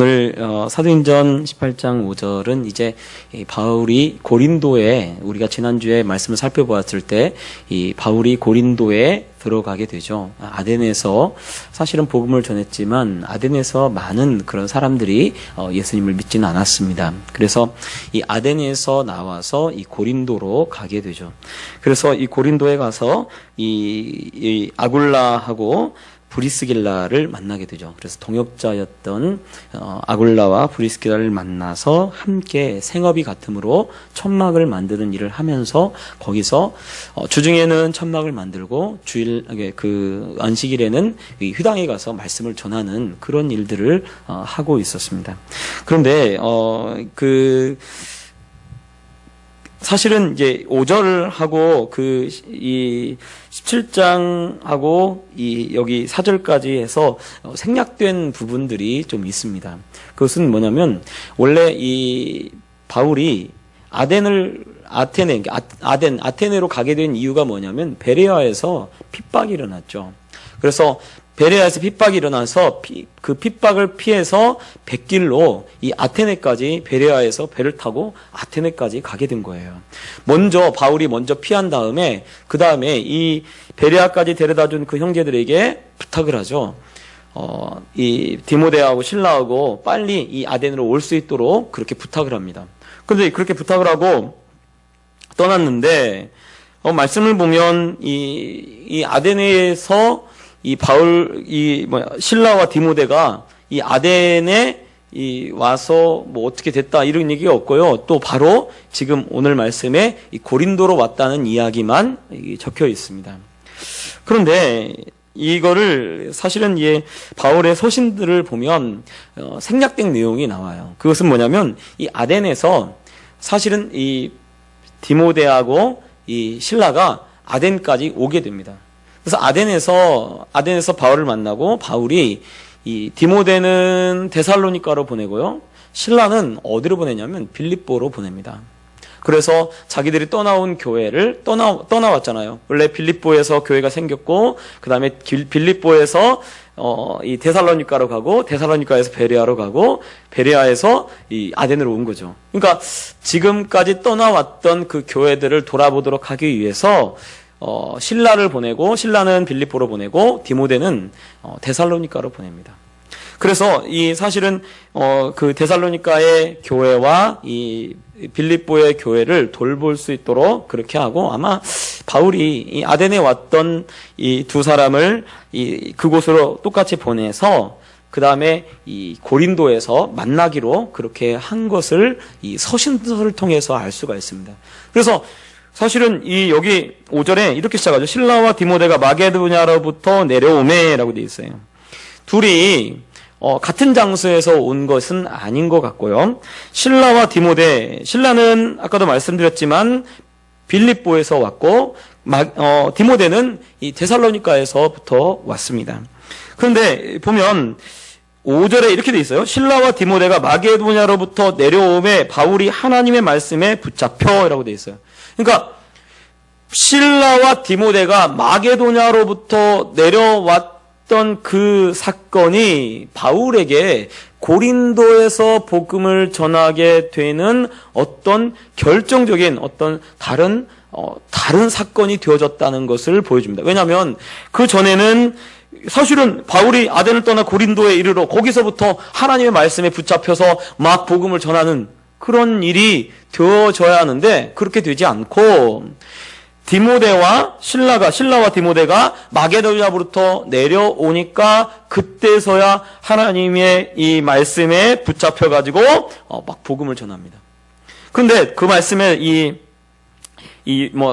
오늘 사도행전 18장 5절은 이제 바울이 고린도에, 우리가 지난주에 말씀을 살펴보았을 때 이 바울이 고린도에 들어가게 되죠. 아덴에서 사실은 복음을 전했지만 아덴에서 많은 그런 사람들이 예수님을 믿지는 않았습니다. 그래서 이 아덴에서 나와서 이 고린도로 가게 되죠. 그래서 이 고린도에 가서 이 아굴라하고 브리스길라를 만나게 되죠. 그래서 동역자였던 아굴라와 브리스길라를 만나서 함께 생업이 같음으로 천막을 만드는 일을 하면서 거기서 주중에는 천막을 만들고 주일 그 안식일에는 회당에 가서 말씀을 전하는 그런 일들을 하고 있었습니다. 그런데 사실은 이제 5절하고 이 17장하고 여기 4절까지 해서 생략된 부분들이 좀 있습니다. 그것은 뭐냐면 원래 이 바울이 아테네로 가게 된 이유가 뭐냐면 베레아에서 핍박이 일어났죠. 그래서 베레아에서 핍박이 일어나서 그 핍박을 피해서 백길로 이 아테네까지 베레아에서 배를 타고 아테네까지 가게 된 거예요. 바울이 먼저 피한 다음에 그 다음에 이 베레아까지 데려다준 그 형제들에게 부탁을 하죠. 이 디모데하고 실라하고 빨리 이 아덴으로 올 수 있도록 그렇게 부탁을 합니다. 그런데 그렇게 부탁을 하고 떠났는데 말씀을 보면 이 아덴에서 신라와 디모데가 이 아덴에 와서 어떻게 됐다 이런 얘기가 없고요. 또 바로 지금 오늘 말씀에 이 고린도로 왔다는 이야기만 적혀 있습니다. 그런데 이거를 사실은 바울의 서신들을 보면 생략된 내용이 나와요. 그것은 뭐냐면 이 아덴에서 사실은 이 디모데하고 이 신라가 아덴까지 오게 됩니다. 그래서 아덴에서 바울을 만나고 바울이 이 디모데는 데살로니가로 보내고요. 신라는 어디로 보내냐면 빌립보로 보냅니다. 그래서 자기들이 떠나온 교회를 떠나왔잖아요. 원래 빌립보에서 교회가 생겼고 그 다음에 빌립보에서 이 데살로니가로 가고 데살로니가에서 베레아로 가고 베레아에서 이 아덴으로 온 거죠. 그러니까 지금까지 떠나왔던 그 교회들을 돌아보도록 하기 위해서 신라를 보내고 신라는 빌립보로 보내고 디모데는 데살로니가로 보냅니다. 그래서 사실은 그 데살로니가의 교회와 이 빌립보의 교회를 돌볼 수 있도록 그렇게 하고 아마 바울이 이 아덴에 왔던 이 두 사람을 그곳으로 똑같이 보내서 그 다음에 이 고린도에서 만나기로 그렇게 한 것을 이 서신서를 통해서 알 수가 있습니다. 그래서 사실은 여기 5절에 이렇게 시작하죠. 신라와 디모데가 마게도냐로부터 내려오매라고 되어 있어요. 둘이 같은 장소에서 온 것은 아닌 것 같고요. 신라와 디모데, 신라는 아까도 말씀드렸지만 빌립보에서 왔고 디모데는 이 데살로니가에서부터 왔습니다. 그런데 보면 5절에 이렇게 돼 있어요. 신라와 디모데가 마게도냐로부터 내려오매 바울이 하나님의 말씀에 붙잡혀라고 돼 있어요. 그러니까 신라와 디모데가 마게도냐로부터 내려왔던 그 사건이 바울에게 고린도에서 복음을 전하게 되는 어떤 결정적인 다른 사건이 되어졌다는 것을 보여줍니다. 왜냐하면 그 전에는 사실은 바울이 아덴을 떠나 고린도에 이르러 거기서부터 하나님의 말씀에 붙잡혀서 막 복음을 전하는 그런 일이 되어져야 하는데 그렇게 되지 않고 신라와 디모데가 마게도냐로부터 내려오니까 그때서야 하나님의 이 말씀에 붙잡혀가지고 막 복음을 전합니다. 그런데 그 말씀에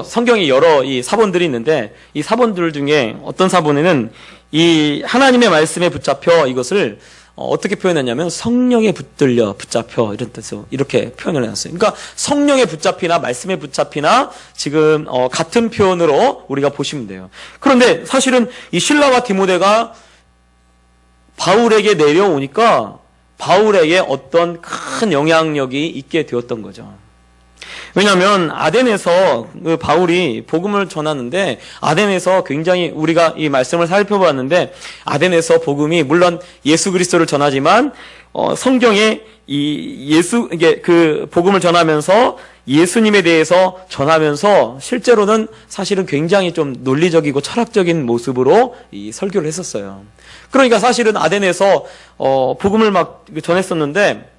성경에 여러 이 사본들이 있는데 이 사본들 중에 어떤 사본에는 이 하나님의 말씀에 붙잡혀 이것을 어떻게 표현했냐면 성령에 붙잡혀 이런 뜻으로 이렇게 표현을 해놨어요. 그러니까 성령에 붙잡히나 말씀에 붙잡히나 지금 같은 표현으로 우리가 보시면 돼요. 그런데 사실은 이 신라와 디모데가 바울에게 내려오니까 바울에게 어떤 큰 영향력이 있게 되었던 거죠. 왜냐하면 아덴에서 바울이 복음을 전하는데 아덴에서 굉장히 우리가 이 말씀을 살펴봤는데 아덴에서 복음이 물론 예수 그리스도를 전하지만 성경에 이게 그 복음을 전하면서 예수님에 대해서 전하면서 실제로는 사실은 굉장히 좀 논리적이고 철학적인 모습으로 이 설교를 했었어요. 그러니까 사실은 아덴에서 복음을 막 전했었는데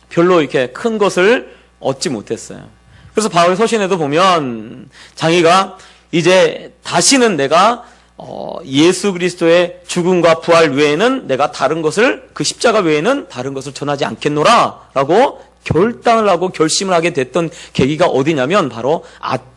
별로 이렇게 큰 것을 얻지 못했어요. 그래서 바울 서신에도 보면 자기가 이제 다시는 내가 예수 그리스도의 죽음과 부활 외에는 내가 다른 것을, 그 십자가 외에는 다른 것을 전하지 않겠노라 라고 결단을 하고 결심을 하게 됐던 계기가 어디냐면 바로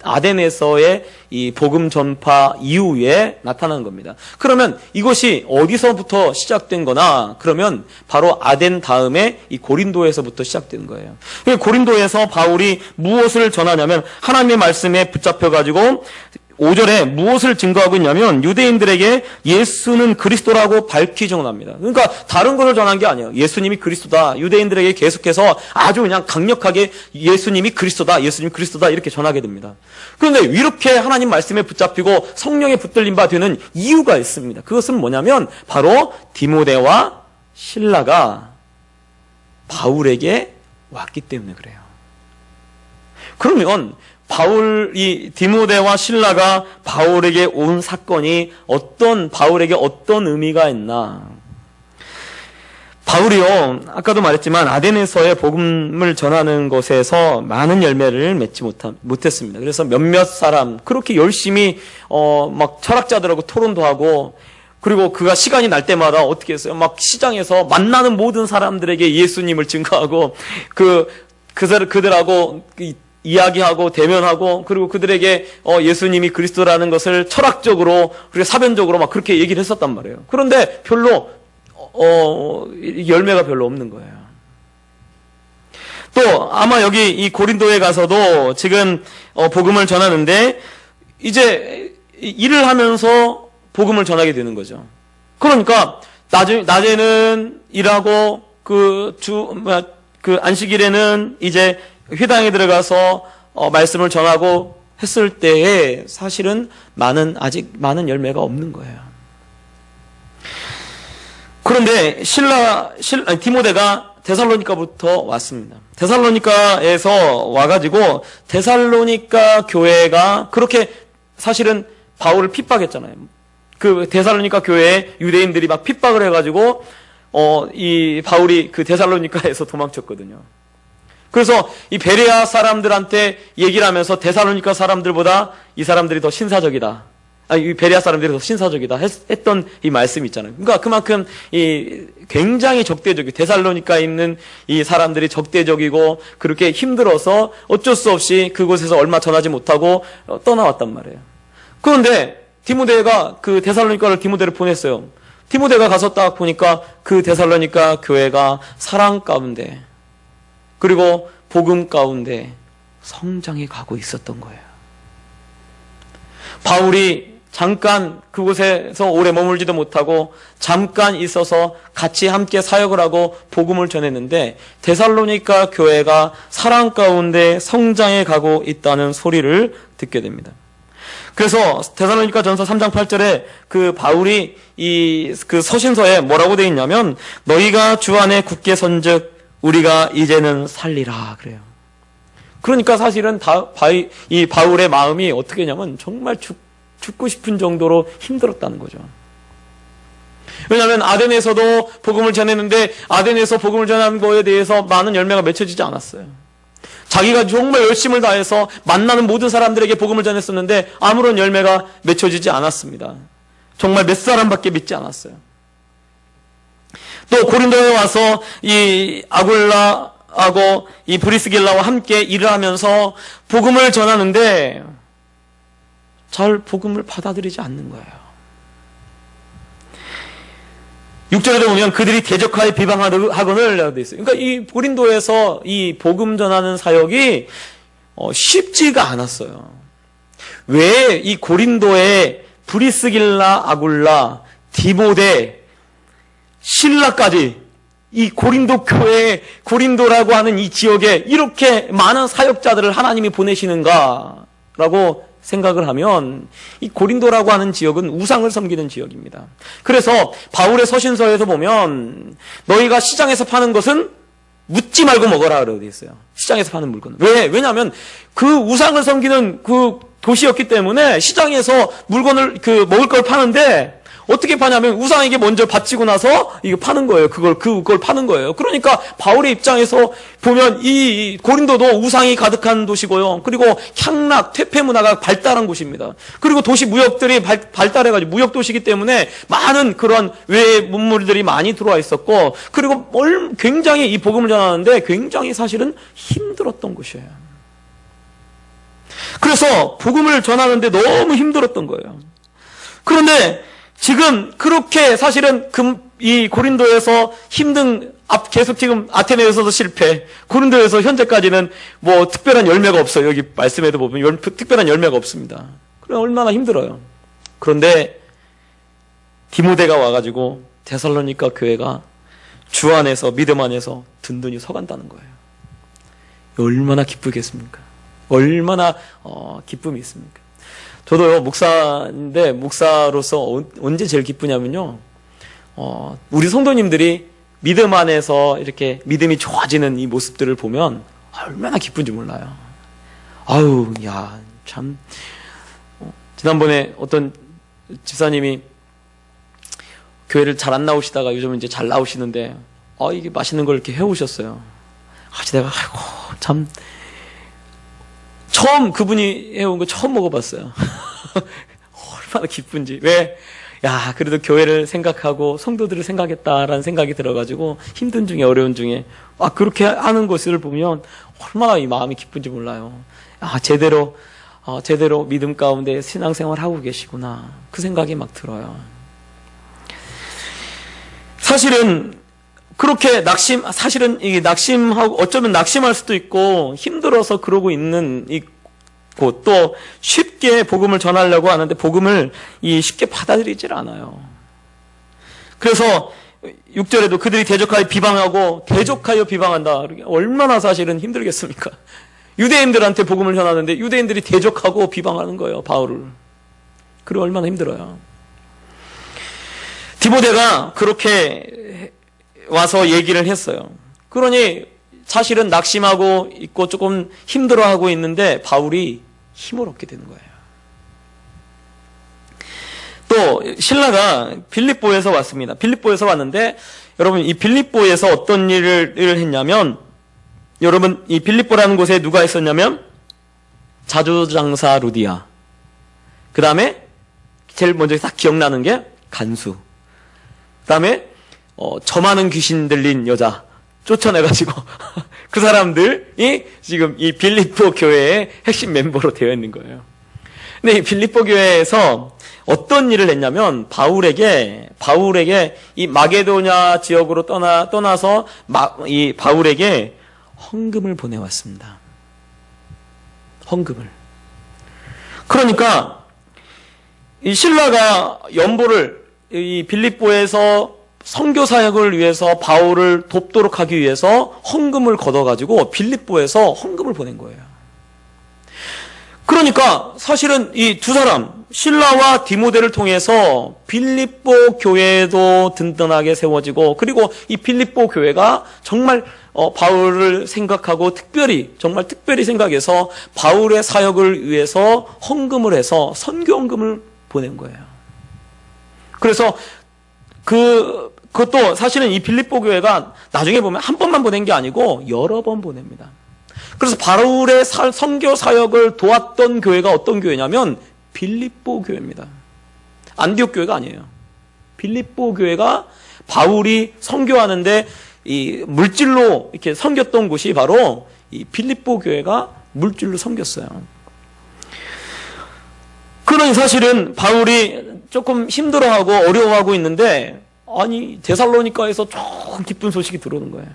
아덴에서의 이 복음 전파 이후에 나타난 겁니다. 그러면 이것이 어디서부터 시작된 거나 그러면 바로 아덴 다음에 이 고린도에서부터 시작된 거예요. 고린도에서 바울이 무엇을 전하냐면 하나님의 말씀에 붙잡혀가지고 5절에 무엇을 증거하고 있냐면 유대인들에게 예수는 그리스도라고 밝히 전합니다. 그러니까 다른 것을 전한 게 아니에요. 예수님이 그리스도다. 유대인들에게 계속해서 아주 그냥 강력하게 예수님이 그리스도다. 예수님이 그리스도다. 이렇게 전하게 됩니다. 그런데 이렇게 하나님 말씀에 붙잡히고 성령에 붙들림 바 되는 이유가 있습니다. 그것은 뭐냐면 바로 디모데와 실라가 바울에게 왔기 때문에 그래요. 그러면 이 디모데와 실라가 바울에게 온 사건이 바울에게 어떤 의미가 있나? 바울이요, 아까도 말했지만 아덴에서의 복음을 전하는 것에서 많은 열매를 맺지 못했습니다. 그래서 몇몇 사람, 그렇게 열심히, 막 철학자들하고 토론도 하고, 그리고 그가 시간이 날 때마다 어떻게 했어요? 막 시장에서 만나는 모든 사람들에게 예수님을 증거하고, 그들하고, 이야기하고 대면하고 그리고 그들에게 예수님이 그리스도라는 것을 철학적으로 그리고 사변적으로 막 그렇게 얘기를 했었단 말이에요. 그런데 별로 열매가 별로 없는 거예요. 또 아마 여기 이 고린도에 가서도 지금 복음을 전하는데 이제 일을 하면서 복음을 전하게 되는 거죠. 그러니까 낮에는 일하고 그 안식일에는 이제 회당에 들어가서 말씀을 전하고 했을 때에 사실은 아직 많은 열매가 없는 거예요. 그런데 디모데가 데살로니가부터 왔습니다. 데살로니가에서 와가지고 데살로니가 교회가 그렇게 사실은 바울을 핍박했잖아요. 그 데살로니가 교회에 유대인들이 막 핍박을 해가지고 이 바울이 그 데살로니가에서 도망쳤거든요. 그래서 이 베레아 사람들한테 얘기를 하면서 데살로니가 사람들보다 이 사람들이 더 신사적이다. 이 베레아 사람들이 더 신사적이다 했던 이 말씀이 있잖아요. 그러니까 그만큼 굉장히 적대적이고 데살로니가에 있는 이 사람들이 적대적이고 그렇게 힘들어서 어쩔 수 없이 그곳에서 얼마 전하지 못하고 떠나왔단 말이에요. 그런데 디모데가 그 데살로니가를 디모데를 보냈어요. 디모데가 가서 딱 보니까 그 데살로니가 교회가 사랑 가운데 그리고 복음 가운데 성장해 가고 있었던 거예요. 바울이 잠깐 그곳에서 오래 머물지도 못하고 잠깐 있어서 같이 함께 사역을 하고 복음을 전했는데 데살로니가 교회가 사랑 가운데 성장해 가고 있다는 소리를 듣게 됩니다. 그래서 데살로니가 전서 3장 8절에 그 바울이 그 서신서에 뭐라고 되어 있냐면 너희가 주 안에 굳게 선즉 우리가 이제는 살리라 그래요. 그러니까 사실은 이 바울의 마음이 어떻게 했냐면 정말 죽고 싶은 정도로 힘들었다는 거죠. 왜냐하면 아덴에서도 복음을 전했는데 아덴에서 복음을 전하는 거에 대해서 많은 열매가 맺혀지지 않았어요. 자기가 정말 열심을 다해서 만나는 모든 사람들에게 복음을 전했었는데 아무런 열매가 맺혀지지 않았습니다. 정말 몇 사람밖에 믿지 않았어요. 또 고린도에 와서 이 아굴라하고 이 브리스길라와 함께 일을 하면서 복음을 전하는데 잘 복음을 받아들이지 않는 거예요. 6절에 보면 그들이 대적하여 비방하거늘 되어 있어요. 그러니까 이 고린도에서 이 복음 전하는 사역이 쉽지가 않았어요. 왜 이 고린도에 브리스길라, 아굴라, 디모데, 신라까지 이 고린도 교회, 고린도라고 하는 이 지역에 이렇게 많은 사역자들을 하나님이 보내시는가라고 생각을 하면 이 고린도라고 하는 지역은 우상을 섬기는 지역입니다. 그래서 바울의 서신서에서 보면 너희가 시장에서 파는 것은 묻지 말고 먹어라 그러고 있어요. 시장에서 파는 물건은. 왜냐하면 그 우상을 섬기는 그 도시였기 때문에 시장에서 물건을 먹을 걸 파는데 어떻게 파냐면 우상에게 먼저 바치고 나서 이거 파는 거예요. 그걸 파는 거예요. 그러니까 바울의 입장에서 보면 이 고린도도 우상이 가득한 도시고요. 그리고 향락, 퇴폐 문화가 발달한 곳입니다. 그리고 도시 무역들이 발달해가지고 무역 도시이기 때문에 많은 그런 외의 문물들이 많이 들어와 있었고, 그리고 굉장히 이 복음을 전하는데 굉장히 사실은 힘들었던 곳이에요. 그래서 복음을 전하는데 너무 힘들었던 거예요. 그런데 지금 그렇게 사실은 이 고린도에서 계속 지금 아테네에서도 실패, 고린도에서 현재까지는 뭐 특별한 열매가 없어요. 여기 말씀에도 보면 특별한 열매가 없습니다. 그래 얼마나 힘들어요. 그런데 디모데가 와가지고 데살로니가 교회가 주 안에서 믿음 안에서 든든히 서간다는 거예요. 얼마나 기쁘겠습니까? 얼마나 기쁨이 있습니까? 저도요, 목사인데, 목사로서 언제 제일 기쁘냐면요, 우리 성도님들이 믿음 안에서 이렇게 믿음이 좋아지는 이 모습들을 보면 얼마나 기쁜지 몰라요. 아유, 야, 참. 지난번에 어떤 집사님이 교회를 잘 안 나오시다가 요즘은 이제 잘 나오시는데, 이게 맛있는 걸 이렇게 해오셨어요. 내가, 아이고, 참. 처음 그분이 해온 거 처음 먹어봤어요. 얼마나 기쁜지. 왜? 야, 그래도 교회를 생각하고 성도들을 생각했다라는 생각이 들어가지고 힘든 중에 어려운 중에 그렇게 하는 것을 보면 얼마나 이 마음이 기쁜지 몰라요. 제대로 믿음 가운데 신앙생활 하고 계시구나. 그 생각이 막 들어요. 사실은 그렇게 사실은 이게 낙심하고, 어쩌면 낙심할 수도 있고, 힘들어서 그러고 있는 곳, 또 쉽게 복음을 전하려고 하는데, 복음을 쉽게 받아들이질 않아요. 그래서, 6절에도 그들이 대적하여 비방한다. 얼마나 사실은 힘들겠습니까? 유대인들한테 복음을 전하는데, 유대인들이 대적하고 비방하는 거예요, 바울을. 그래, 얼마나 힘들어요. 디모데가 그렇게 와서 얘기를 했어요. 그러니 사실은 낙심하고 있고 조금 힘들어하고 있는데 바울이 힘을 얻게 되는 거예요. 또 신라가 빌립보에서 왔습니다. 빌립보에서 왔는데 여러분 이 빌립보에서 어떤 일을 했냐면, 여러분 이 빌립보라는 곳에 누가 있었냐면 자주장사 루디아, 그 다음에 제일 먼저 딱 기억나는 게 간수, 그 다음에 저 많은 귀신 들린 여자 쫓아내가지고 그 사람들이 지금 이 빌립보 교회의 핵심 멤버로 되어 있는 거예요. 근데 이 빌립보 교회에서 어떤 일을 했냐면 바울에게 이 마게도냐 지역으로 떠나서 이 바울에게 헌금을 보내왔습니다. 헌금을. 그러니까 이 신라가 연보를 이 빌립보에서 선교 사역을 위해서 바울을 돕도록 하기 위해서 헌금을 걷어가지고 빌립보에서 헌금을 보낸 거예요. 그러니까 사실은 이 두 사람, 실라와 디모데를 통해서 빌립보 교회도 든든하게 세워지고, 그리고 이 빌립보 교회가 정말 바울을 생각하고 정말 특별히 생각해서 바울의 사역을 위해서 헌금을 해서 선교 헌금을 보낸 거예요. 그래서 그것도 사실은 이 빌립보 교회가 나중에 보면 한 번만 보낸 게 아니고 여러 번 보냅니다. 그래서 바울의 선교 사역을 도왔던 교회가 어떤 교회냐면 빌립보 교회입니다. 안디옥 교회가 아니에요. 빌립보 교회가 바울이 선교하는데 이 물질로 이렇게 섬겼던 곳이 바로 이 빌립보 교회가 물질로 섬겼어요. 그러니 사실은 바울이 조금 힘들어하고 어려워하고 있는데, 데살로니가에서 조금 기쁜 소식이 들어오는 거예요.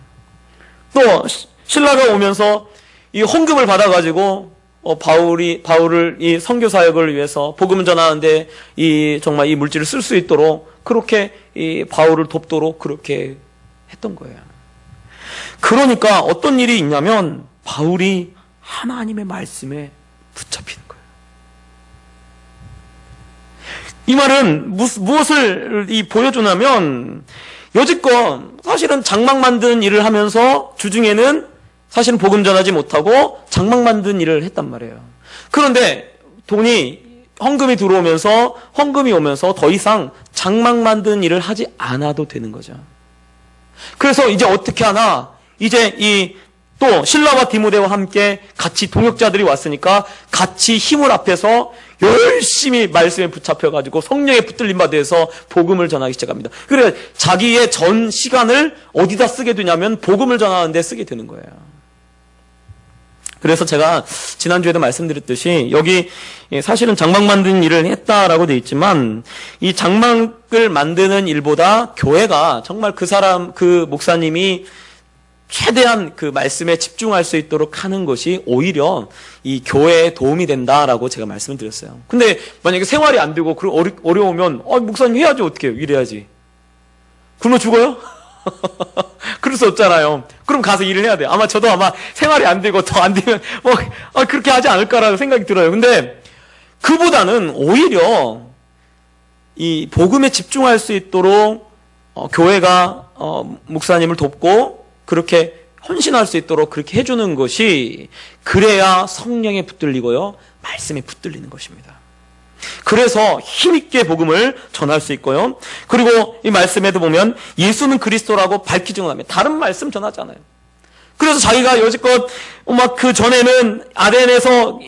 또 신라가 오면서 이 헌금을 받아가지고 바울을 이 선교 사역을 위해서 복음을 전하는데 정말 이 물질을 쓸 수 있도록 그렇게 이 바울을 돕도록 그렇게 했던 거예요. 그러니까 어떤 일이 있냐면 바울이 하나님의 말씀에 붙잡히는 거예요. 이 말은 무엇을 보여주냐면 여지껏 사실은 장막 만드는 일을 하면서 주중에는 사실은 복음 전하지 못하고 장막 만드는 일을 했단 말이에요. 그런데 헌금이 들어오면서 헌금이 오면서 더 이상 장막 만드는 일을 하지 않아도 되는 거죠. 그래서 이제 어떻게 하나? 이제 또 실라와 디모데와 함께 같이 동역자들이 왔으니까 같이 힘을 합해서 열심히 말씀에 붙잡혀가지고 성령에 붙들림 받아서 복음을 전하기 시작합니다. 그래 자기의 전 시간을 어디다 쓰게 되냐면 복음을 전하는 데 쓰게 되는 거예요. 그래서 제가 지난주에도 말씀드렸듯이 여기 사실은 장막 만드는 일을 했다라고 되어 있지만 이 장막을 만드는 일보다 교회가 정말 그 목사님이 최대한 그 말씀에 집중할 수 있도록 하는 것이 오히려 이 교회에 도움이 된다라고 제가 말씀을 드렸어요. 근데 만약에 생활이 안 되고 어려우면 목사님 해야지 어떻게 해요? 일해야지. 굶어 죽어요? 그럴 수 없잖아요. 그럼 가서 일을 해야 돼요. 저도 생활이 안 되고 더 안 되면 그렇게 하지 않을까라는 생각이 들어요. 근데 그보다는 오히려 이 복음에 집중할 수 있도록 교회가 목사님을 돕고 그렇게 헌신할 수 있도록 그렇게 해주는 것이 그래야 성령에 붙들리고요 말씀에 붙들리는 것입니다. 그래서 힘있게 복음을 전할 수 있고요. 그리고 이 말씀에도 보면 예수는 그리스도라고 밝히 증언합니다. 다른 말씀 전하잖아요. 그래서 자기가 여지껏 그 전에는 아덴에서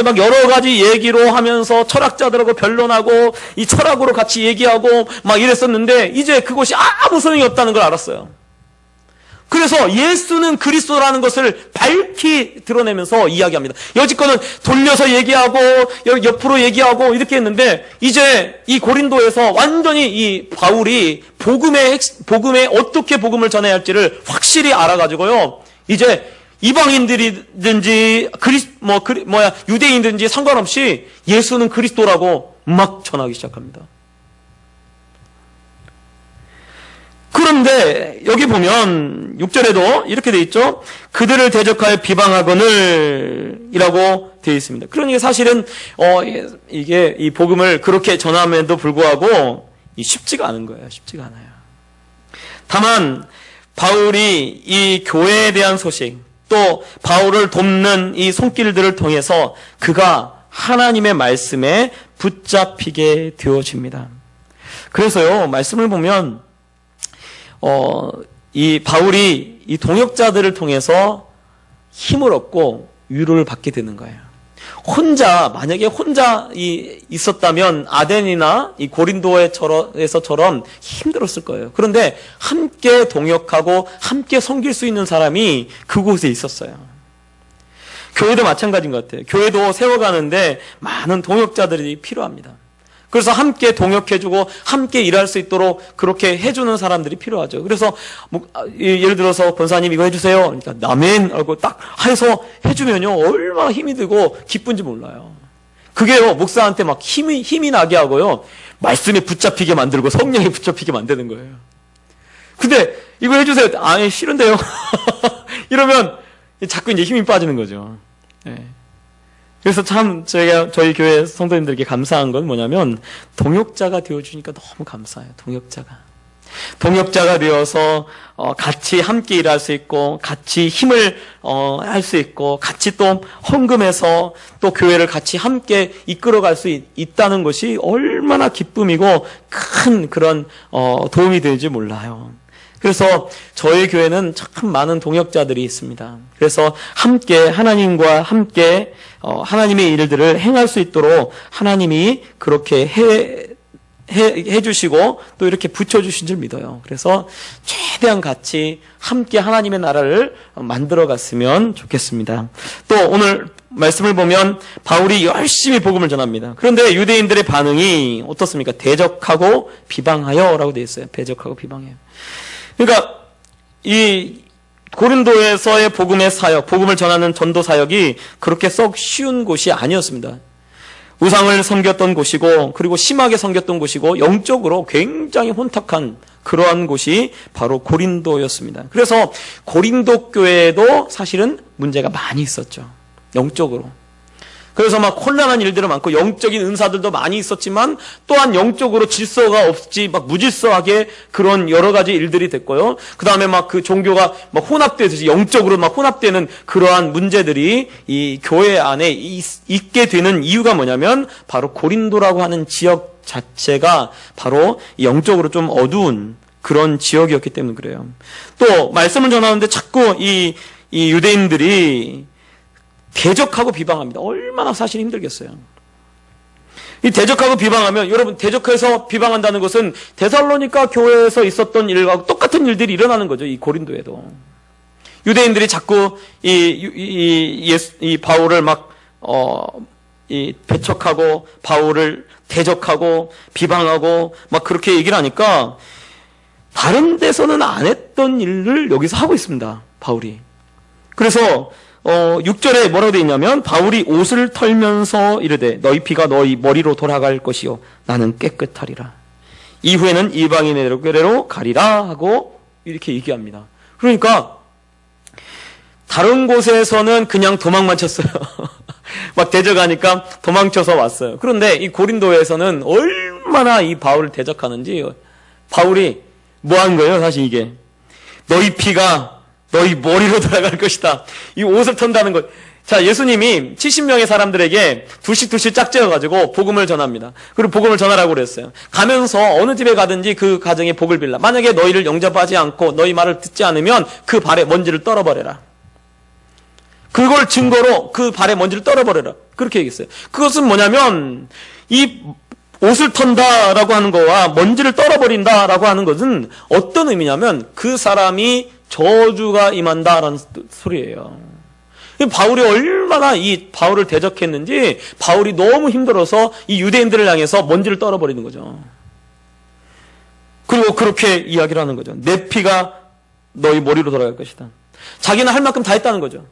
막 여러 가지 얘기로 하면서 철학자들하고 변론하고 이 철학으로 같이 얘기하고 막 이랬었는데 이제 그것이 아무 소용이 없다는 걸 알았어요. 그래서 예수는 그리스도라는 것을 밝히 드러내면서 이야기합니다. 여지껏은 돌려서 얘기하고 옆으로 얘기하고 이렇게 했는데 이제 이 고린도에서 완전히 이 바울이 복음에 어떻게 복음을 전해야 할지를 확실히 알아가지고요. 이제 이방인들이든지 유대인들인지 상관없이 예수는 그리스도라고 막 전하기 시작합니다. 그런데 여기 보면 6절에도 이렇게 돼 있죠. 그들을 대적하여 비방하거늘 이라고 되어 있습니다. 그러니까 사실은 이게 이 복음을 그렇게 전함에도 불구하고 쉽지가 않은 거예요. 쉽지가 않아요. 다만 바울이 이 교회에 대한 소식 또 바울을 돕는 이 손길들을 통해서 그가 하나님의 말씀에 붙잡히게 되어집니다. 그래서요 말씀을 보면 이 바울이 이 동역자들을 통해서 힘을 얻고 위로를 받게 되는 거예요. 만약에 혼자 있었다면 아덴이나 이 고린도에서처럼 힘들었을 거예요. 그런데 함께 동역하고 함께 섬길 수 있는 사람이 그곳에 있었어요. 교회도 마찬가지인 것 같아요. 교회도 세워가는데 많은 동역자들이 필요합니다. 그래서 함께 동역해주고 함께 일할 수 있도록 그렇게 해주는 사람들이 필요하죠. 그래서 예를 들어서 권사님 이거 해주세요. 그러니까 아멘 하고 딱 해서 해주면요 얼마나 힘이 들고 기쁜지 몰라요. 그게요 목사한테 막 힘이 나게 하고요 말씀에 붙잡히게 만들고 성령에 붙잡히게 만드는 거예요. 근데 이거 해주세요. 아니 싫은데요. 이러면 자꾸 이제 힘이 빠지는 거죠. 네. 그래서 참 저희 교회 성도님들에게 감사한 건 뭐냐면 동역자가 되어주니까 너무 감사해요. 동역자가 되어서 같이 함께 일할 수 있고 같이 힘을 할 수 있고 같이 또 헌금해서 또 교회를 같이 함께 이끌어갈 수 있다는 것이 얼마나 기쁨이고 큰 그런 도움이 될지 몰라요. 그래서 저희 교회는 참 많은 동역자들이 있습니다. 그래서 함께 하나님과 함께 하나님의 일들을 행할 수 있도록 하나님이 그렇게 해주시고 또 이렇게 붙여주신 줄 믿어요. 그래서 최대한 같이 함께 하나님의 나라를 만들어갔으면 좋겠습니다. 또 오늘 말씀을 보면 바울이 열심히 복음을 전합니다. 그런데 유대인들의 반응이 어떻습니까? 대적하고 비방하여 라고 되어 있어요. 대적하고 비방해요. 그러니까 이 고린도에서의 복음의 사역, 복음을 전하는 전도 사역이 그렇게 썩 쉬운 곳이 아니었습니다. 우상을 섬겼던 곳이고 그리고 심하게 섬겼던 곳이고 영적으로 굉장히 혼탁한 그러한 곳이 바로 고린도였습니다. 그래서 고린도 교회에도 사실은 문제가 많이 있었죠. 영적으로. 그래서 막 혼란한 일들이 많고 영적인 은사들도 많이 있었지만 또한 영적으로 질서가 없이 막 무질서하게 그런 여러 가지 일들이 됐고요. 그 다음에 막 그 종교가 막 혼합되듯이 영적으로 막 혼합되는 그러한 문제들이 이 교회 안에 있게 되는 이유가 뭐냐면 바로 고린도라고 하는 지역 자체가 바로 영적으로 좀 어두운 그런 지역이었기 때문에 그래요. 또 말씀을 전하는데 자꾸 이 유대인들이 대적하고 비방합니다. 얼마나 사실 힘들겠어요. 이 대적하고 비방하면, 여러분, 대적해서 비방한다는 것은 데살로니가 교회에서 있었던 일과 똑같은 일들이 일어나는 거죠. 이 고린도에도. 유대인들이 자꾸 이 바울을 막 배척하고 바울을 대적하고 비방하고 막 그렇게 얘기를 하니까 다른 데서는 안 했던 일을 여기서 하고 있습니다. 바울이. 그래서 6절에 뭐라고 되어 있냐면 바울이 옷을 털면서 이르되 너희 피가 너희 머리로 돌아갈 것이요 나는 깨끗하리라. 이후에는 이방인에게로 가리라 하고 이렇게 얘기합니다. 그러니까 다른 곳에서는 그냥 도망만 쳤어요. 막 대적하니까 도망쳐서 왔어요. 그런데 이 고린도에서는 얼마나 이 바울을 대적하는지 바울이 뭐 한 거예요? 사실 이게 너희 피가 너희 머리로 돌아갈 것이다. 이 옷을 턴다는 것. 자, 예수님이 70명의 사람들에게 둘씩 짝지어가지고 복음을 전합니다. 그리고 복음을 전하라고 그랬어요. 가면서 어느 집에 가든지 그 가정에 복을 빌라. 만약에 너희를 영접하지 않고 너희 말을 듣지 않으면 그 발에 먼지를 떨어버려라. 그걸 증거로 그 발에 먼지를 떨어버려라. 그렇게 얘기했어요. 그것은 뭐냐면 이 옷을 턴다라고 하는 거와 먼지를 떨어버린다라고 하는 것은 어떤 의미냐면 그 사람이 저주가 임한다라는 소리예요. 바울이 얼마나 이 바울을 대적했는지 바울이 너무 힘들어서 이 유대인들을 향해서 먼지를 떨어버리는 거죠. 그리고 그렇게 이야기를 하는 거죠. 내 피가 너희 머리로 돌아갈 것이다. 자기는 할 만큼 다 했다는 거죠.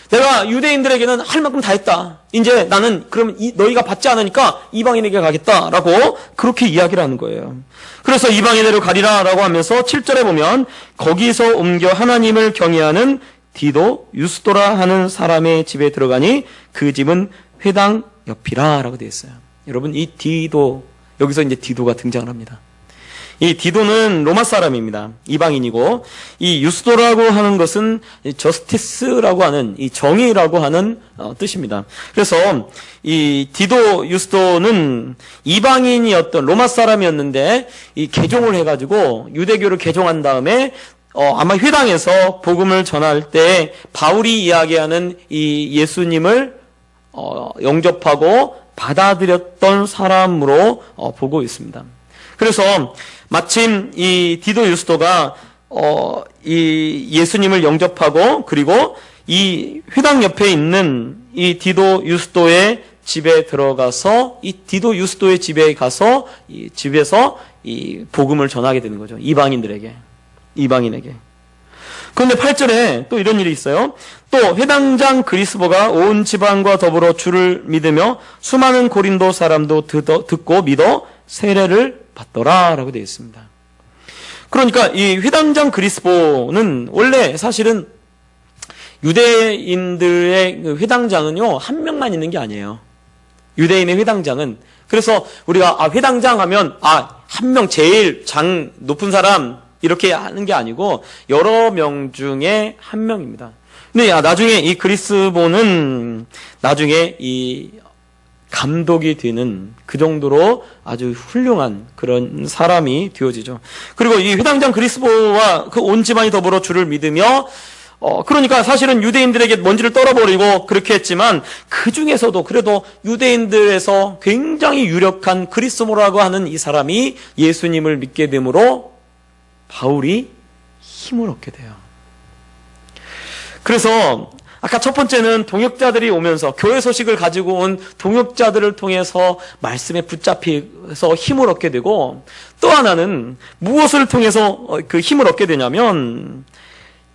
내가 유대인들에게는 할 만큼 다 했다. 이제 나는 그러면 너희가 받지 않으니까 이방인에게 가겠다라고 그렇게 이야기를 하는 거예요. 그래서 이방인으로 가리라라고 하면서 7절에 보면 거기서 옮겨 하나님을 경외하는 디도 유스도라 하는 사람의 집에 들어가니 그 집은 회당 옆이라라고 되어 있어요. 여러분 이 디도, 여기서 이제 디도가 등장을 합니다. 이 디도는 로마 사람입니다. 이방인이고 이 유스도라고 하는 것은 저스티스라고 하는 이 정의라고 하는 뜻입니다. 그래서 이 디도 유스도는 이방인이었던 로마 사람이었는데 이 개종을 해가지고 유대교를 개종한 다음에 아마 회당에서 복음을 전할 때 바울이 이야기하는 이 예수님을 영접하고 받아들였던 사람으로 보고 있습니다. 그래서 마침 이 디도 유스도가 이 예수님을 영접하고 그리고 이 회당 옆에 있는 이 디도 유스도의 집에 들어가서 이 디도 유스도의 집에 가서 이 집에서 이 복음을 전하게 되는 거죠. 이방인에게. 그런데 8절에 또 이런 일이 있어요. 또 회당장 그리스보가 온 지방과 더불어 주를 믿으며 수많은 고린도 사람도 듣고 믿어 세례를 받더라라고 되어 있습니다. 그러니까 이 회당장 그리스보는 원래 사실은 유대인들의 회당장은요 한 명만 있는 게 아니에요. 유대인의 회당장은 그래서 우리가 회당장 하면 한 명 제일 장 높은 사람 이렇게 하는 게 아니고 여러 명 중에 한 명입니다. 근데 나중에 이 그리스보는 나중에 이 감독이 되는 그 정도로 아주 훌륭한 그런 사람이 되어지죠. 그리고 이 회당장 그리스보와 그 온 집안이 더불어 주를 믿으며 그러니까 사실은 유대인들에게 먼지를 떨어버리고 그렇게 했지만 그 중에서도 그래도 유대인들에서 굉장히 유력한 그리스도라고 하는 이 사람이 예수님을 믿게 되므로 바울이 힘을 얻게 돼요. 그래서 아까 첫 번째는 동역자들이 오면서 교회 소식을 가지고 온 동역자들을 통해서 말씀에 붙잡혀서 힘을 얻게 되고 또 하나는 무엇을 통해서 그 힘을 얻게 되냐면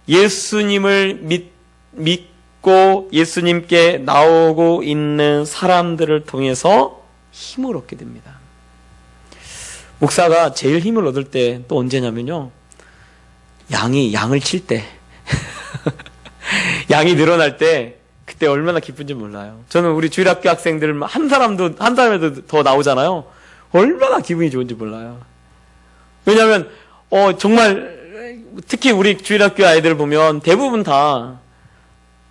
예수님을 믿고 예수님께 나오고 있는 사람들을 통해서 힘을 얻게 됩니다. 목사가 제일 힘을 얻을 때 또 언제냐면요. 양을 칠 때. 양이 늘어날 때 그때 얼마나 기쁜지 몰라요. 저는 우리 주일학교 학생들 한 사람에도 더 나오잖아요. 얼마나 기분이 좋은지 몰라요. 왜냐하면 정말 특히 우리 주일학교 아이들 보면 대부분 다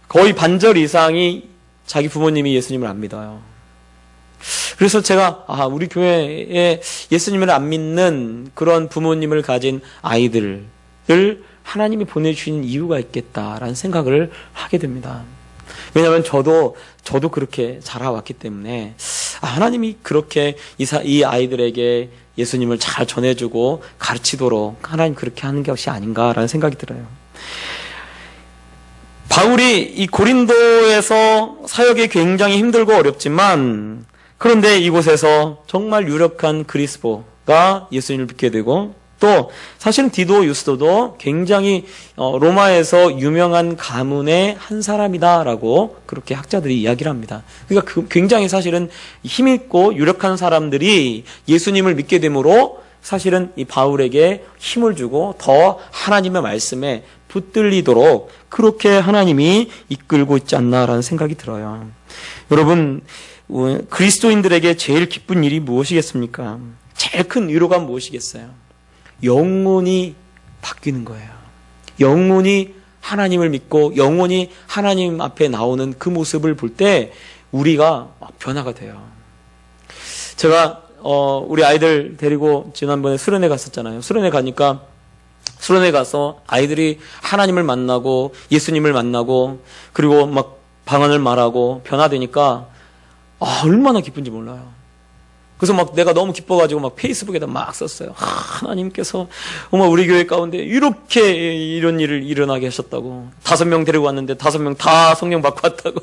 거의 반절 이상이 자기 부모님이 예수님을 안 믿어요. 그래서 제가 우리 교회에 예수님을 안 믿는 그런 부모님을 가진 아이들을 하나님이 보내주신 이유가 있겠다라는 생각을 하게 됩니다. 왜냐하면 저도 그렇게 자라왔기 때문에 하나님이 그렇게 이 아이들에게 예수님을 잘 전해주고 가르치도록 하나님 그렇게 하는 것이 아닌가라는 생각이 들어요. 바울이 이 고린도에서 사역이 굉장히 힘들고 어렵지만 그런데 이곳에서 정말 유력한 그리스도가 예수님을 믿게 되고 또 사실은 디도 유스도도 굉장히 로마에서 유명한 가문의 한 사람이다라고 그렇게 학자들이 이야기를 합니다. 그러니까 굉장히 사실은 힘있고 유력한 사람들이 예수님을 믿게 되므로 사실은 이 바울에게 힘을 주고 더 하나님의 말씀에 붙들리도록 그렇게 하나님이 이끌고 있지 않나라는 생각이 들어요. 여러분, 그리스도인들에게 제일 기쁜 일이 무엇이겠습니까? 제일 큰 위로가 무엇이겠어요? 영혼이 바뀌는 거예요. 영혼이 하나님을 믿고 영혼이 하나님 앞에 나오는 그 모습을 볼 때 우리가 변화가 돼요. 제가 우리 아이들 데리고 지난번에 수련회 갔었잖아요. 수련회 가니까 수련회 가서 아이들이 하나님을 만나고 예수님을 만나고 그리고 막 방언을 말하고 변화되니까 얼마나 기쁜지 몰라요. 그래서 막 내가 너무 기뻐가지고 막 페이스북에다 막 썼어요. 하나님께서 정말 우리 교회 가운데 이렇게 이런 일을 일어나게 하셨다고. 5명 데리고 왔는데 5명 다 성령 받고 왔다고.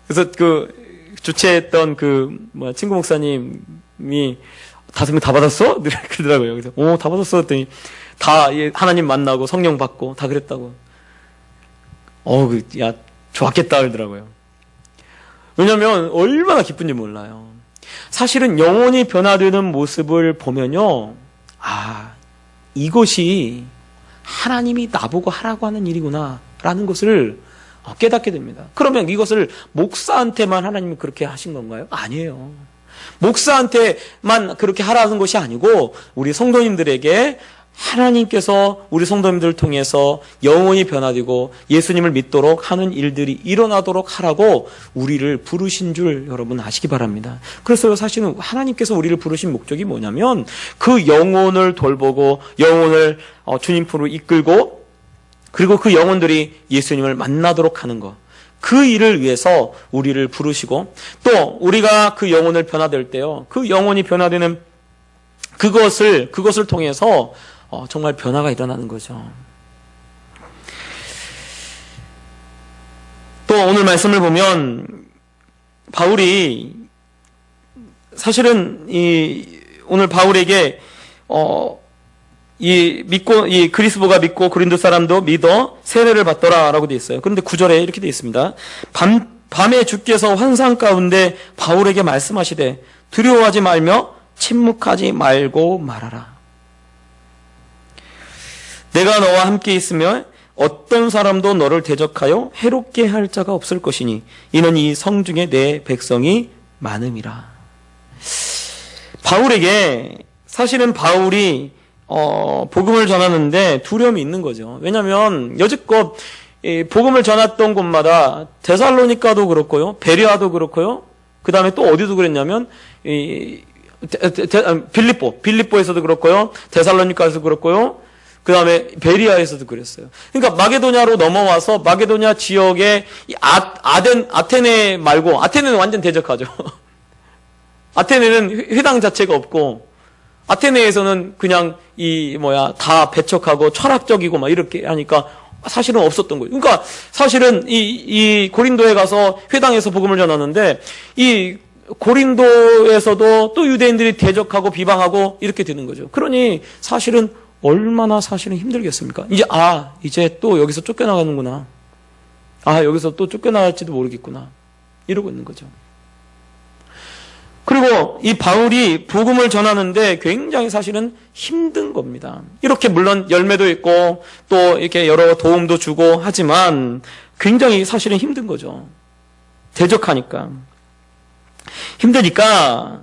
그래서 주최했던 친구 목사님이 5명 다 받았어? 그러더라고요. 그래서 다 받았어 했더니 다 하나님 만나고 성령 받고 다 그랬다고. 야 좋았겠다 그러더라고요. 왜냐하면 얼마나 기쁜지 몰라요. 사실은 영혼이 변화되는 모습을 보면요, 이것이 하나님이 나보고 하라고 하는 일이구나 라는 것을 깨닫게 됩니다. 그러면 이것을 목사한테만 하나님이 그렇게 하신 건가요? 아니에요. 목사한테만 그렇게 하라는 것이 아니고 우리 성도님들에게 하나님께서 우리 성도님들을 통해서 영혼이 변화되고 예수님을 믿도록 하는 일들이 일어나도록 하라고 우리를 부르신 줄 여러분 아시기 바랍니다. 그래서 사실은 하나님께서 우리를 부르신 목적이 뭐냐면 그 영혼을 돌보고 영혼을 주님으로 이끌고 그리고 그 영혼들이 예수님을 만나도록 하는 것. 그 일을 위해서 우리를 부르시고 또 우리가 그 영혼을 변화될 때요. 그 영혼이 변화되는 그것을 통해서 정말 변화가 일어나는 거죠. 또 오늘 말씀을 보면 바울이 사실은 오늘 바울에게 이 그리스도가 믿고 고린도 사람도 믿어 세례를 받더라라고 되어 있어요. 그런데 9절에 이렇게 되어 있습니다. 밤에 주께서 환상 가운데 바울에게 말씀하시되 두려워하지 말며 침묵하지 말고 말하라. 내가 너와 함께 있으며 어떤 사람도 너를 대적하여 해롭게 할 자가 없을 것이니 이는 이 성중에 내 백성이 많음이라. 바울에게 사실은 바울이 복음을 전하는데 두려움이 있는 거죠. 왜냐하면 여지껏 복음을 전했던 곳마다 데살로니가도 그렇고요, 베레아도 그렇고요, 그 다음에 또 어디도 그랬냐면 빌립보에서도 그렇고요, 데살로니가에서도 그렇고요, 그 다음에 베리아에서도 그랬어요. 그러니까 마게도냐로 넘어와서 마게도냐 지역에 아테네 말고, 아테네는 완전 대적하죠. 아테네는 회당 자체가 없고, 아테네에서는 그냥 다 배척하고 철학적이고 막 이렇게 하니까 사실은 없었던 거예요. 그러니까 사실은 이 고린도에 가서 회당에서 복음을 전하는데 이 고린도에서도 또 유대인들이 대적하고 비방하고 이렇게 되는 거죠. 그러니 사실은 얼마나 사실은 힘들겠습니까? 이제 또 여기서 쫓겨나가는구나. 여기서 또 쫓겨나갈지도 모르겠구나. 이러고 있는 거죠. 그리고 이 바울이 복음을 전하는데 굉장히 사실은 힘든 겁니다. 이렇게 물론 열매도 있고 또 이렇게 여러 도움도 주고 하지만 굉장히 사실은 힘든 거죠. 대적하니까. 힘드니까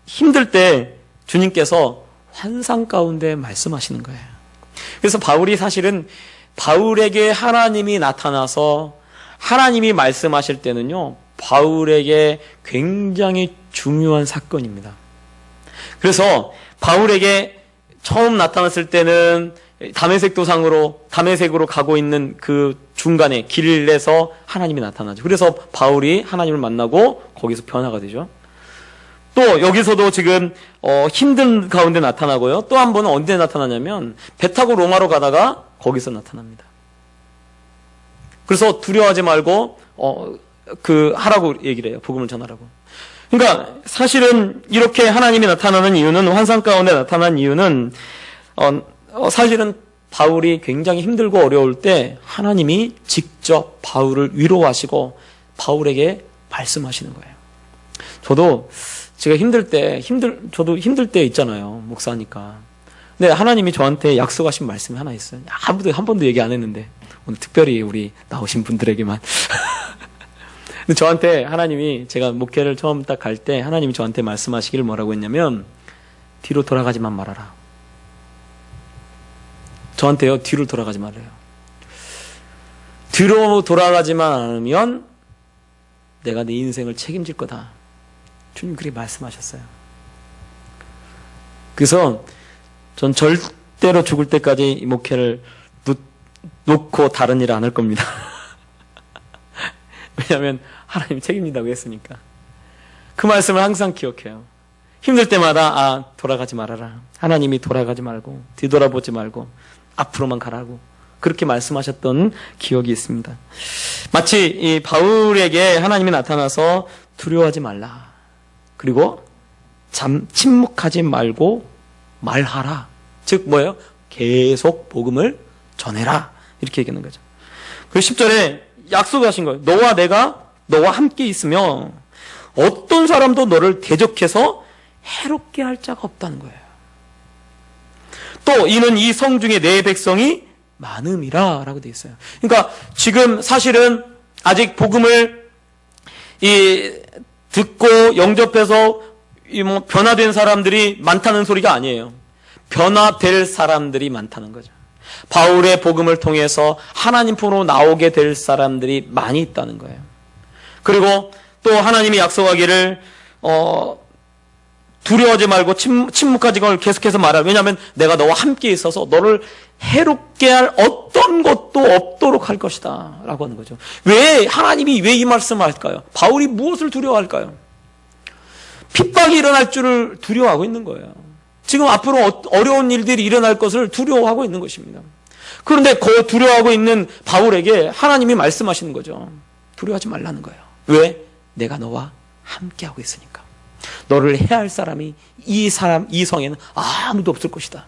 힘들 때 주님께서 환상 가운데 말씀하시는 거예요. 그래서 바울이 사실은 바울에게 하나님이 나타나서 하나님이 말씀하실 때는요, 바울에게 굉장히 중요한 사건입니다. 그래서 바울에게 처음 나타났을 때는 다메섹 도상으로 가고 있는 그 중간에 길에서 하나님이 나타나죠. 그래서 바울이 하나님을 만나고 거기서 변화가 되죠. 또 여기서도 지금 힘든 가운데 나타나고요. 또 한 번은 언제 나타나냐면 배 타고 로마로 가다가 거기서 나타납니다. 그래서 두려워하지 말고 하라고 얘기를 해요. 복음을 전하라고. 그러니까 사실은 이렇게 하나님이 나타나는 이유는, 환상 가운데 나타난 이유는 사실은 바울이 굉장히 힘들고 어려울 때 하나님이 직접 바울을 위로하시고 바울에게 말씀하시는 거예요. 저도 제가 저도 힘들 때 있잖아요. 목사니까. 근데 하나님이 저한테 약속하신 말씀이 하나 있어요. 한 번도 얘기 안 했는데 오늘 특별히 우리 나오신 분들에게만. 근데 저한테 하나님이, 제가 목회를 처음 딱 갈 때 하나님이 저한테 말씀하시기를 뭐라고 했냐면, 뒤로 돌아가지만 말아라. 저한테요, 뒤로 돌아가지 말아요. 뒤로 돌아가지만 않으면 내가 네 인생을 책임질 거다. 주님 그렇게 말씀하셨어요. 그래서 전 절대로 죽을 때까지 이 목회를 놓고 다른 일을 안 할 겁니다. 왜냐하면 하나님이 책임진다고 했으니까. 그 말씀을 항상 기억해요. 힘들 때마다 돌아가지 말아라. 하나님이 돌아가지 말고 뒤돌아보지 말고 앞으로만 가라고 그렇게 말씀하셨던 기억이 있습니다. 마치 이 바울에게 하나님이 나타나서 두려워하지 말라. 그리고 침묵하지 말고 말하라. 즉 뭐예요? 계속 복음을 전해라. 이렇게 얘기하는 거죠. 그 10절에 약속하신 거예요. 너와 함께 있으며 어떤 사람도 너를 대적해서 해롭게 할 자가 없다는 거예요. 또 이는 이 성 중에 내 백성이 많음이라 라고 되어 있어요. 그러니까 지금 사실은 아직 복음을 듣고 영접해서 변화된 사람들이 많다는 소리가 아니에요. 변화될 사람들이 많다는 거죠. 바울의 복음을 통해서 하나님 품으로 나오게 될 사람들이 많이 있다는 거예요. 그리고 또 하나님이 약속하기를 두려워하지 말고 침묵하지 말고 계속해서 말하라. 왜냐하면 내가 너와 함께 있어서 너를 해롭게 할 어떤 것도 없도록 할 것이다 라고 하는 거죠. 하나님이 왜 이 말씀을 할까요? 바울이 무엇을 두려워할까요? 핍박이 일어날 줄을 두려워하고 있는 거예요. 지금 앞으로 어려운 일들이 일어날 것을 두려워하고 있는 것입니다. 그런데 그 두려워하고 있는 바울에게 하나님이 말씀하시는 거죠. 두려워하지 말라는 거예요. 왜? 내가 너와 함께하고 있으니까. 너를 해할 사람이 이 성에는 아무도 없을 것이다.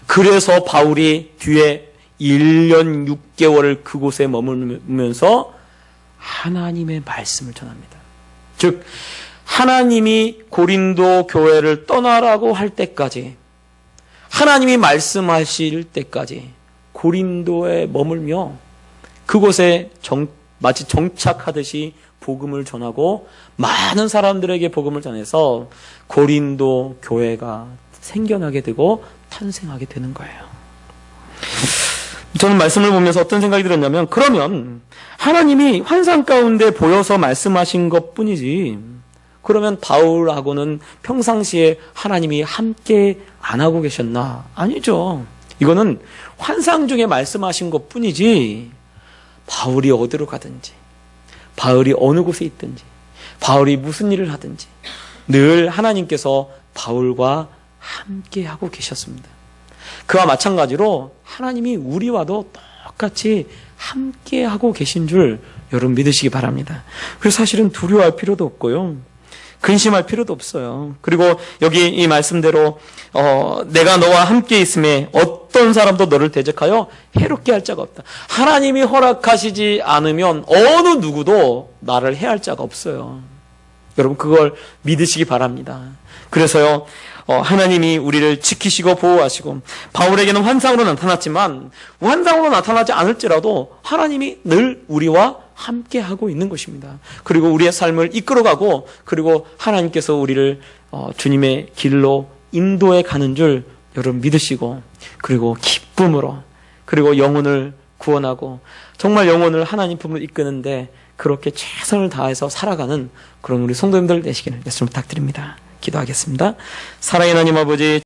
그래서 바울이 뒤에 1년 6개월을 그곳에 머물면서 하나님의 말씀을 전합니다. 즉 하나님이 고린도 교회를 떠나라고 할 때까지, 하나님이 말씀하실 때까지 고린도에 머물며 그곳에 마치 정착하듯이 복음을 전하고 많은 사람들에게 복음을 전해서 고린도 교회가 생겨나게 되고 탄생하게 되는 거예요. 저는 말씀을 보면서 어떤 생각이 들었냐면, 그러면 하나님이 환상 가운데 보여서 말씀하신 것뿐이지, 그러면 바울하고는 평상시에 하나님이 함께 안 하고 계셨나? 아니죠. 이거는 환상 중에 말씀하신 것뿐이지, 바울이 어디로 가든지, 바울이 어느 곳에 있든지, 바울이 무슨 일을 하든지 늘 하나님께서 바울과 함께 하고 계셨습니다. 그와 마찬가지로 하나님이 우리와도 똑같이 함께 하고 계신 줄 여러분 믿으시기 바랍니다. 그래서 사실은 두려워할 필요도 없고요, 근심할 필요도 없어요. 그리고 여기 이 말씀대로 내가 너와 함께 있음에 어떤 사람도 너를 대적하여 해롭게 할 자가 없다. 하나님이 허락하시지 않으면 어느 누구도 나를 해할 자가 없어요. 여러분 그걸 믿으시기 바랍니다. 그래서요, 하나님이 우리를 지키시고 보호하시고 바울에게는 환상으로 나타났지만 환상으로 나타나지 않을지라도 하나님이 늘 우리와 함께 하고 있는 것입니다. 그리고 우리의 삶을 이끌어가고 그리고 하나님께서 우리를 주님의 길로 인도해 가는 줄 여러분 믿으시고 그리고 기쁨으로 그리고 영혼을 구원하고 정말 영혼을 하나님 품으로 이끄는데 그렇게 최선을 다해서 살아가는 그런 우리 성도님들 되시기를 예수님 부탁드립니다. 기도하겠습니다. 사랑의 하나님 아버지